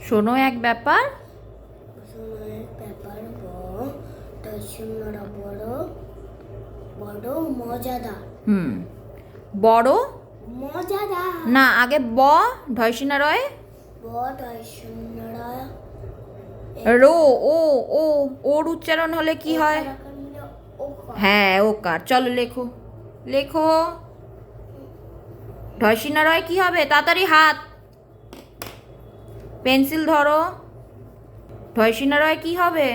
শোনো এক ব্যাপার, বড় বড় মজাদার। বড় মজাদার। না, আগে ঢয়সিনা রয়, রো ও ও ওর উচ্চারণ হলে কি হয়? হ্যাঁ, ওকার। চলো লেখো লেখো। ঢয়সিনা রয় কি হবে? তাড়াতাড়ি হাত, পেন্সিল ধরো। ঢয়সিনা রয় কি হবে?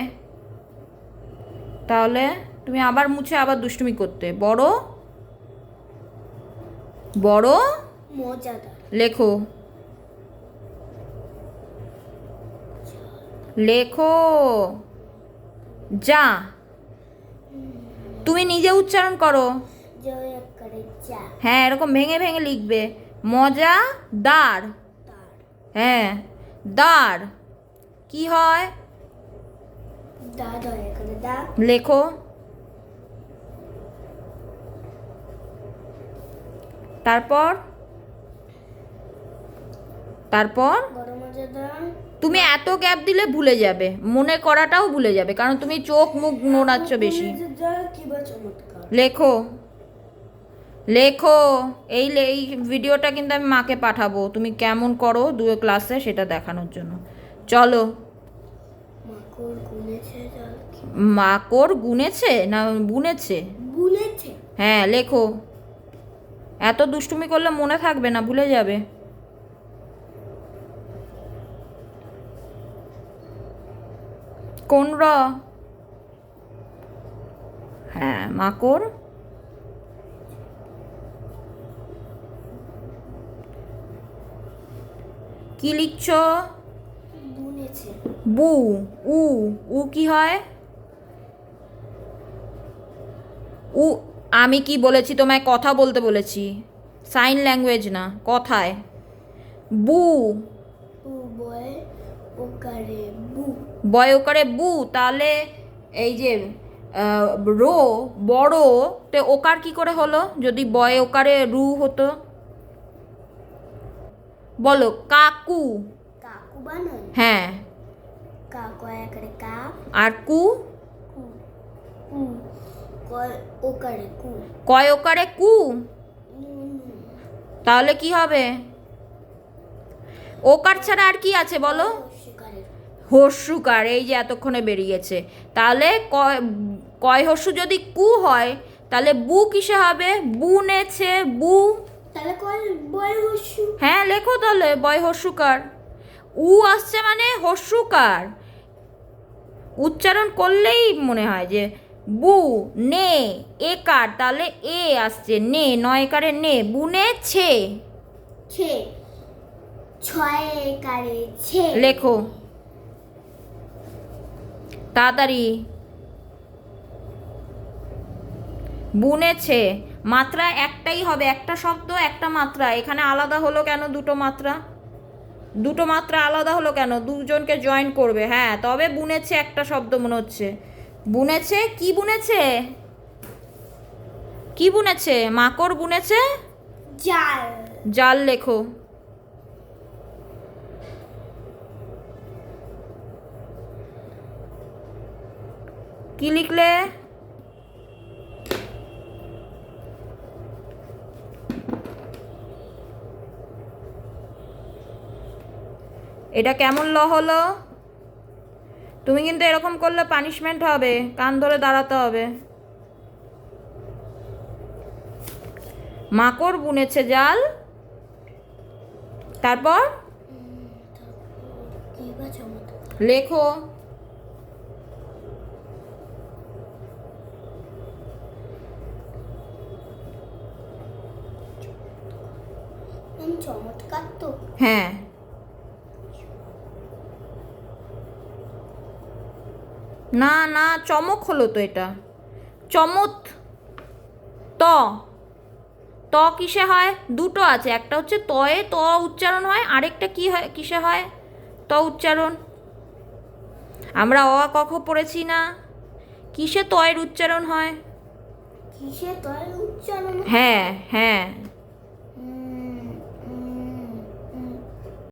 তাহলে তুমি আবার মুছে আবার দুষ্টুমি করতে। বড় বড় মজাদার। লেখো লেখো। যা, তুমি নিজে উচ্চারণ করো। হ্যাঁ, এরকম ভেঙে ভেঙে লিখবে। মজাদার। হ্যাঁ, দার কি হয়? লেখো। তারপর তারপর তুমি এত গ্যাপ দিলে ভুলে যাবে, মনে করাটাও ভুলে যাবে, কারণ তুমি চোখ মুখ নোড়াচ্ছ বেশি। লেখো লেখো। এই ভিডিওটা কিন্তু আমি মাকে পাঠাবো, তুমি কেমন করো ক্লাসে সেটা দেখানোর জন্য। চলো। মাকড় গুনেছে না বুনেছে? বুনেছে। হ্যাঁ, লেখো। এত দুষ্টুমি করলে মনে থাকবে না, ভুলে যাবে। কোন র? হ্যাঁ, মাকড়। কি লিখছ? বুনেছে। বু। উ উ কি হয়? উ আমি কি বলেছি তোমায়? কথা বলতে বলেছি, সাইন ল্যাঙ্গুয়েজ না, কথায়। বু বয় ওকারে বু। তাহলে এই যে রো বড়, তে ওকার কি করে হলো যদি বয় ওকারে রু হতো? বলো। কাকু। কাকু বানান। হ্যাঁ। আর কু? কয় ওকারে কু। তাহলে কি হবে? ওকার ছাড়া আর কি আছে বলো? হর্ষুকার। এই যে এতক্ষণে বেরিয়েছে। তাহলে কয় হর্ষু যদি কু হয়, তাহলে বু কিসে হবে? বুনেছে বু। হ্যাঁ, লেখো তাহলে বয় হর্ষুকার। উ আসছে মানে হর্ষুকার, উচ্চারণ করলেই মনে হয় যে বু। নে একার, তাহলে এ আসছে, নে নয় একারে নে। বুনেছে। লেখো তাড়াতাড়ি। বুনেছে। মাত্রা একটাই হবে, একটা শব্দ একটা মাত্রা। এখানে আলাদা হলো কেন দুটো মাত্রা? দুটো মাত্রা আলাদা হলো কেন? দুজনকে জয়েন করবে। হ্যাঁ, তবে বুনেছে একটা শব্দ মনে হচ্ছে। বুনেছে কি? বুনেছে কি? বুনেছে মাকড় বুনেছে জাল। জাল। লেখো। কি লিখলে? এটা কেমন ল হলো? তুমি কিন্তু এরকম করলে পানিশমেন্ট হবে, কান ধরে দাঁড়াতে হবে। মাকড় বুনেছে জাল। তারপর লেখো। চমৎকার তো। হ্যাঁ, না না, চমক হলো তো এটা। চমৎ। ত ত কিসে হয়? দুটো আছে, একটা হচ্ছে তয়ে ত উচ্চারণ হয়, আরেকটা কি হয়, কিসে হয় ত উচ্চারণ? আমরা অ আ ক খ পড়েছি না? কিসে তয়ের উচ্চারণ হয়? কিসে তয়ের উচ্চারণ? হ্যাঁ হ্যাঁ,